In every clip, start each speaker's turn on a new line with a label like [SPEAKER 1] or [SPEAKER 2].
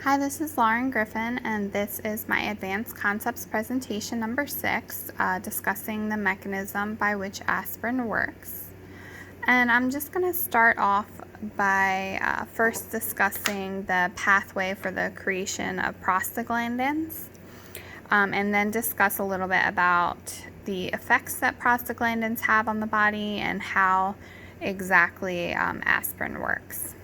[SPEAKER 1] Hi, this is Lauren Griffin, and this is my Advanced Concepts presentation number 6, discussing the mechanism by which aspirin works. And I'm just going to start off by first discussing the pathway for the creation of prostaglandins, and then discuss a little bit about the effects that prostaglandins have on the body and how exactly aspirin works.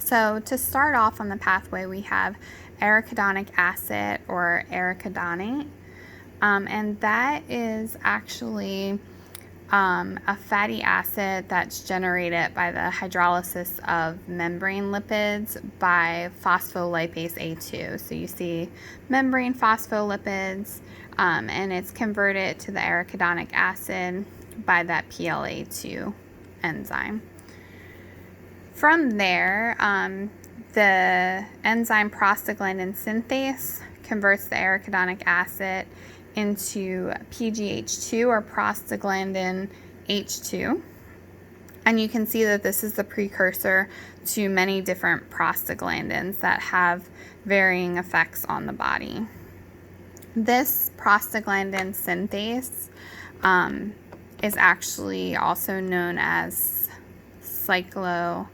[SPEAKER 1] So to start off on the pathway, we have arachidonic acid or arachidonate, and that is actually a fatty acid that's generated by the hydrolysis of membrane lipids by phospholipase A2. So you see membrane phospholipids, and it's converted to the arachidonic acid by that PLA2 enzyme. From there, the enzyme prostaglandin synthase converts the arachidonic acid into PGH2 or prostaglandin H2. And you can see that this is the precursor to many different prostaglandins that have varying effects on the body. This prostaglandin synthase is actually also known as cyclooxygenase,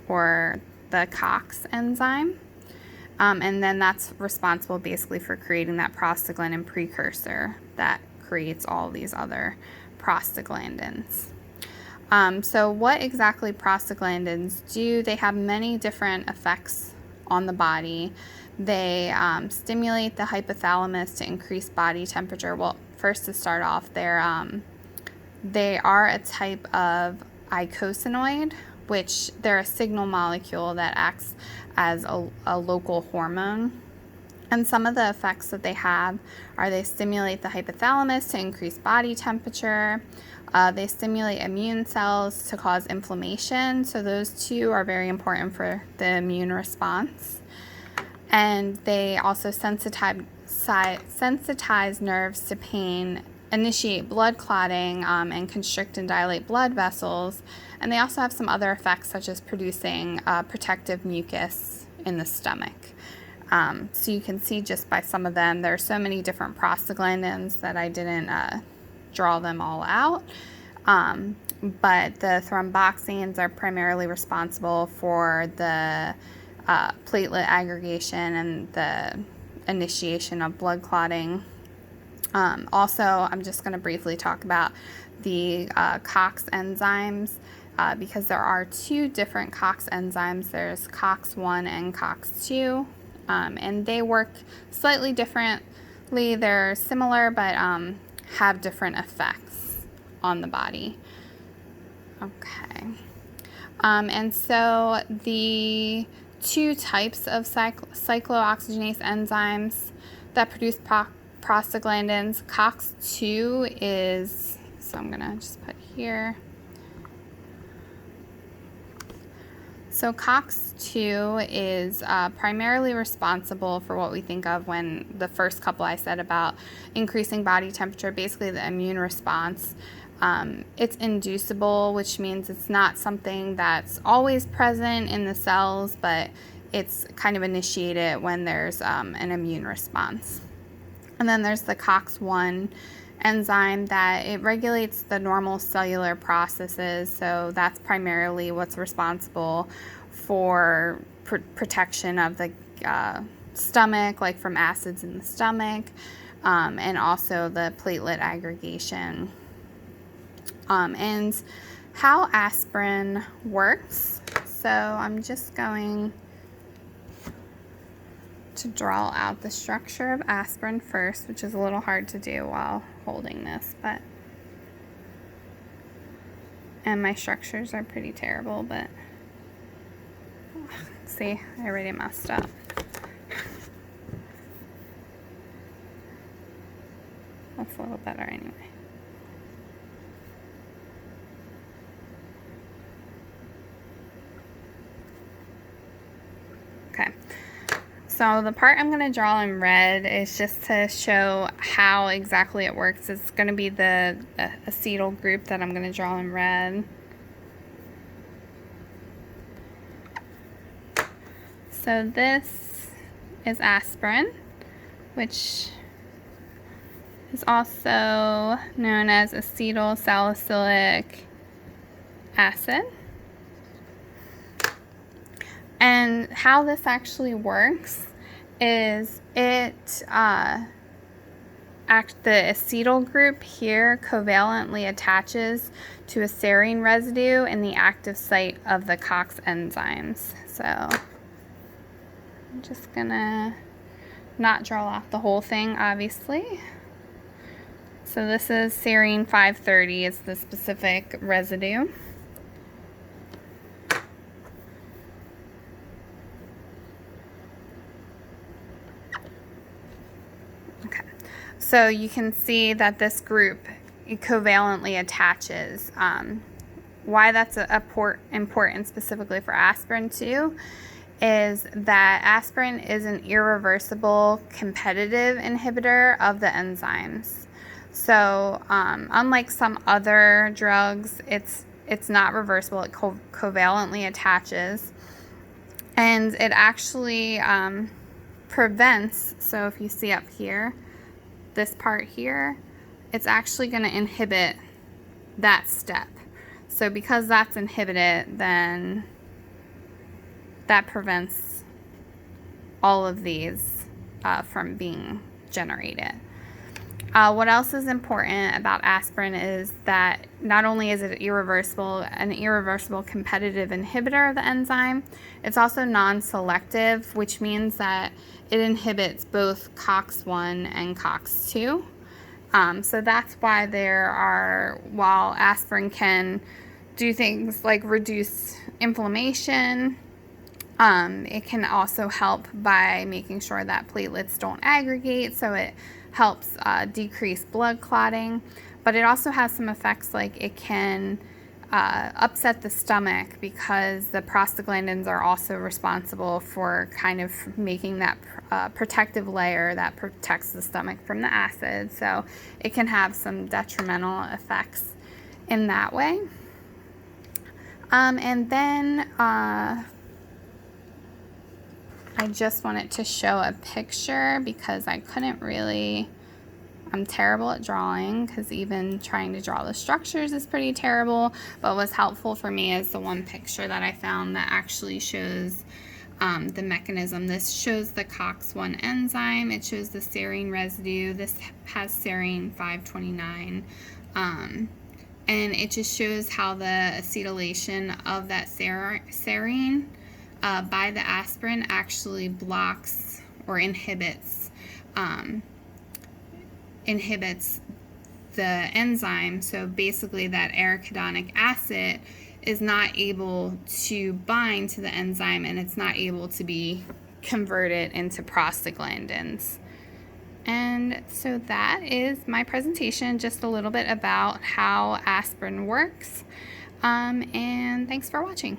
[SPEAKER 1] or the COX enzyme, and then that's responsible basically for creating that prostaglandin precursor that creates all these other prostaglandins. So what exactly prostaglandins do? They have many different effects on the body. They stimulate the hypothalamus to increase body temperature. Well, first to start off, they are a type of eicosanoid, which they're a signal molecule that acts as a local hormone. And some of the effects that they have are they stimulate the hypothalamus to increase body temperature. They stimulate immune cells to cause inflammation. So those two are very important for the immune response. And they also sensitize nerves to pain, initiate blood clotting, and constrict and dilate blood vessels. And they also have some other effects, such as producing protective mucus in the stomach. So you can see just by some of them, there are so many different prostaglandins that I didn't draw them all out. But the thromboxanes are primarily responsible for the platelet aggregation and the initiation of blood clotting. Also, I'm just going to briefly talk about the COX enzymes because there are two different COX enzymes. There's COX-1 and COX-2, and they work slightly differently. They're similar but have different effects on the body. Okay. And so the two types of cyclooxygenase enzymes that produce prostaglandins, COX-2 is, so I'm going to just put here. So COX-2 is primarily responsible for what we think of when the first couple I said about increasing body temperature, basically the immune response. It's inducible, which means it's not something that's always present in the cells, but it's kind of initiated when there's an immune response. And then there's the COX-1 enzyme that it regulates the normal cellular processes, so that's primarily what's responsible for protection of the stomach, like from acids in the stomach, and also the platelet aggregation. And how aspirin works. So I'm just going to draw out the structure of aspirin first, which is a little hard to do while holding this, and my structures are pretty terrible, but see, I already messed up. That's a little better anyway. Okay. So the part I'm going to draw in red is just to show how exactly it works. It's going to be the acetyl group that I'm going to draw in red. So this is aspirin, which is also known as acetylsalicylic acid. And how this actually works is the acetyl group here covalently attaches to a serine residue in the active site of the COX enzymes. So I'm just gonna not draw off the whole thing, obviously. So this is serine 530 is the specific residue. Okay, so you can see that this group covalently attaches. Why that's important specifically for aspirin too is that aspirin is an irreversible competitive inhibitor of the enzymes. So unlike some other drugs, it's not reversible. It covalently attaches, and it actually prevents, so if you see up here, this part here, it's actually going to inhibit that step. So because that's inhibited, then that prevents all of these from being generated. What else is important about aspirin is that not only is it an irreversible competitive inhibitor of the enzyme, it's also non-selective, which means that it inhibits both COX-1 and COX-2. So that's why while aspirin can do things like reduce inflammation, it can also help by making sure that platelets don't aggregate, so it helps decrease blood clotting. But it also has some effects, like it can upset the stomach, because the prostaglandins are also responsible for kind of making that protective layer that protects the stomach from the acid. So it can have some detrimental effects in that way. And then I just wanted to show a picture because I couldn't really, I'm terrible at drawing, because even trying to draw the structures is pretty terrible. But what's helpful for me is the one picture that I found that actually shows the mechanism. This shows the COX-1 enzyme. It shows the serine residue. This has serine 529. And it just shows how the acetylation of that serine by the aspirin actually blocks or inhibits the enzyme. So basically that arachidonic acid is not able to bind to the enzyme, and it's not able to be converted into prostaglandins. And so that is my presentation, just a little bit about how aspirin works. And thanks for watching.